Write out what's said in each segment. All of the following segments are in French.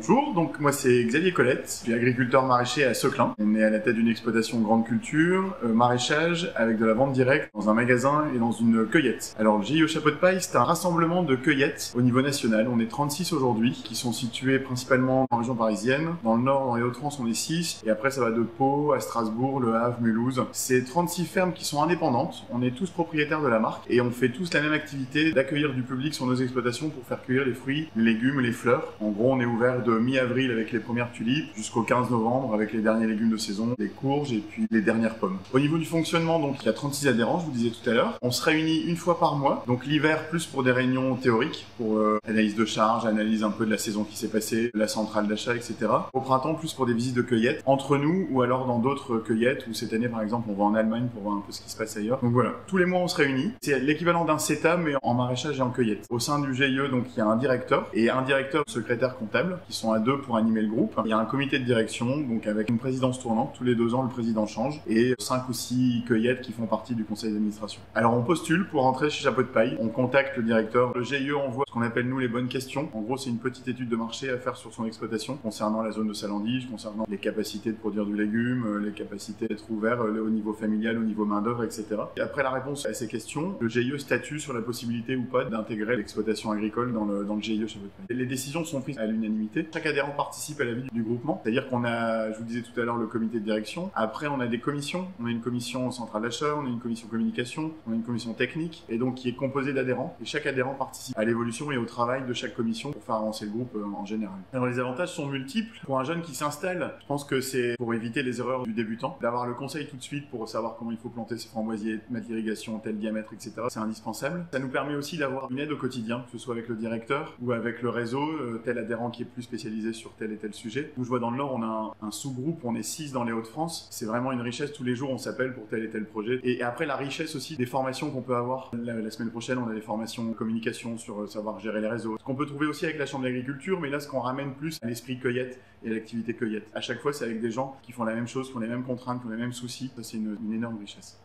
Bonjour, donc moi c'est Xavier Colette, je suis agriculteur maraîcher à Seclin. On est à la tête d'une exploitation grande culture, maraîchage, avec de la vente directe dans un magasin et dans une cueillette. Alors le GIE Chapeau de Paille, c'est un rassemblement de cueillettes au niveau national. On est 36 aujourd'hui, qui sont situés principalement en région parisienne. Dans le nord, dans les Hauts-de-France, on est 6, et après ça va de Pau à Strasbourg, Le Havre, Mulhouse. C'est 36 fermes qui sont indépendantes, on est tous propriétaires de la marque, et on fait tous la même activité d'accueillir du public sur nos exploitations pour faire cueillir les fruits, les légumes, les fleurs. En gros, on est ouvert de mi-avril avec les premières tulipes jusqu'au 15 novembre avec les derniers légumes de saison, les courges et puis les dernières pommes. Au niveau du fonctionnement, donc il y a 36 adhérents, je vous disais tout à l'heure. On se réunit une fois par mois, donc l'hiver plus pour des réunions théoriques, pour analyse de charge, analyse un peu de la saison qui s'est passée, la centrale d'achat, etc. Au printemps, plus pour des visites de cueillettes, entre nous ou alors dans d'autres cueillettes, où cette année par exemple on va en Allemagne pour voir un peu ce qui se passe ailleurs. Donc voilà, tous les mois on se réunit. C'est l'équivalent d'un CETA mais en maraîchage et en cueillette. Au sein du GIE, donc il y a un directeur et un directeur secrétaire comptable qui sont à deux pour animer le groupe. Il y a un comité de direction, donc avec une présidence tournante. Tous les 2 ans, le président change et 5 ou 6 cueillettes qui font partie du conseil d'administration. Alors on postule pour rentrer chez Chapeau de Paille. On contacte le directeur. Le GIE envoie ce qu'on appelle nous les bonnes questions. En gros, c'est une petite étude de marché à faire sur son exploitation concernant la zone de salandage, concernant les capacités de produire du légume, les capacités d'être ouvert au niveau familial, au niveau main-d'œuvre, etc. Et après la réponse à ces questions, le GIE statue sur la possibilité ou pas d'intégrer l'exploitation agricole dans le GIE Chapeau de Paille. Les décisions sont prises à l'unanimité. Chaque adhérent participe à la vie du groupement, c'est-à-dire qu'on a, je vous disais tout à l'heure, le comité de direction. Après, on a des commissions. On a une commission centrale d'achat, on a une commission communication, on a une commission technique, et donc qui est composée d'adhérents. Et chaque adhérent participe à l'évolution et au travail de chaque commission pour faire avancer le groupe en général. Alors les avantages sont multiples. Pour un jeune qui s'installe, je pense que c'est pour éviter les erreurs du débutant, d'avoir le conseil tout de suite pour savoir comment il faut planter ses framboisiers, mettre l'irrigation, tel diamètre, etc. C'est indispensable. Ça nous permet aussi d'avoir une aide au quotidien, que ce soit avec le directeur ou avec le réseau, tel adhérent qui est plus spécialisé sur tel et tel sujet. Où je vois dans le Nord, on a un sous-groupe, on est 6 dans les Hauts-de-France. C'est vraiment une richesse, tous les jours on s'appelle pour tel et tel projet. Et après la richesse aussi des formations qu'on peut avoir. La semaine prochaine, on a des formations communication sur savoir gérer les réseaux. Ce qu'on peut trouver aussi avec la chambre d'agriculture, mais là ce qu'on ramène plus à l'esprit cueillette et à l'activité cueillette. À chaque fois, c'est avec des gens qui font la même chose, qui ont les mêmes contraintes, qui ont les mêmes soucis. Ça, c'est une énorme richesse.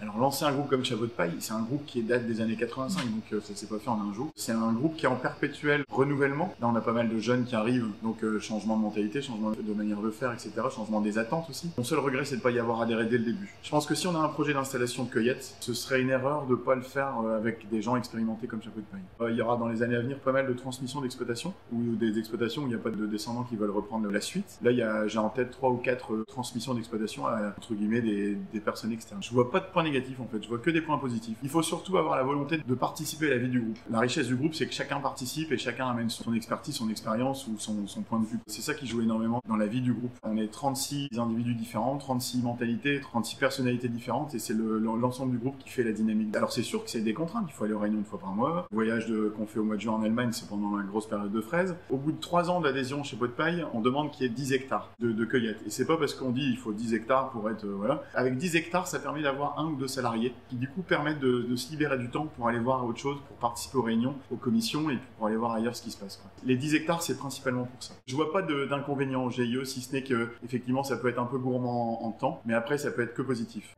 Alors lancer un groupe comme Chapeau de Paille, c'est un groupe qui date des années 85, donc ça s'est pas fait en un jour. C'est un groupe qui est en perpétuel renouvellement. Là on a pas mal de jeunes qui arrivent, donc changement de mentalité, changement de manière de faire, etc. Changement des attentes aussi. Mon seul regret c'est de pas y avoir adhéré dès le début. Je pense que si on a un projet d'installation de cueillette, ce serait une erreur de pas le faire avec des gens expérimentés comme Chapeau de Paille. Il y aura dans les années à venir pas mal de transmissions d'exploitation, ou des exploitations où il n'y a pas de descendants qui veulent reprendre la suite. Là j'ai en tête 3 ou 4 transmissions d'exploitation à, entre guillemets, des personnes externes. Je vois pas de point négatif en fait, je vois que des points positifs. Il faut surtout avoir la volonté de participer à la vie du groupe. La richesse du groupe, c'est que chacun participe et chacun amène son expertise, son expérience ou son point de vue. C'est ça qui joue énormément dans la vie du groupe. On est 36 individus différents, 36 mentalités, 36 personnalités différentes et c'est l'ensemble du groupe qui fait la dynamique. Alors c'est sûr que c'est des contraintes, il faut aller aux réunions une fois par mois. Le voyage qu'on fait au mois de juin en Allemagne, c'est pendant la grosse période de fraises. Au bout de 3 ans d'adhésion chez Chapeau de Paille, on demande qu'il y ait 10 hectares de cueillette. Et c'est pas parce qu'on dit il faut 10 hectares pour être... voilà. Avec 10 hectares, ça permet d'avoir 1 ou 2 salariés qui du coup permettent de se libérer du temps pour aller voir autre chose, pour participer aux réunions, aux commissions et pour aller voir ailleurs ce qui se passe, quoi. Les 10 hectares, c'est principalement pour ça. Je vois pas d'inconvénient au GIE, si ce n'est que effectivement ça peut être un peu gourmand en temps, mais après ça peut être que positif.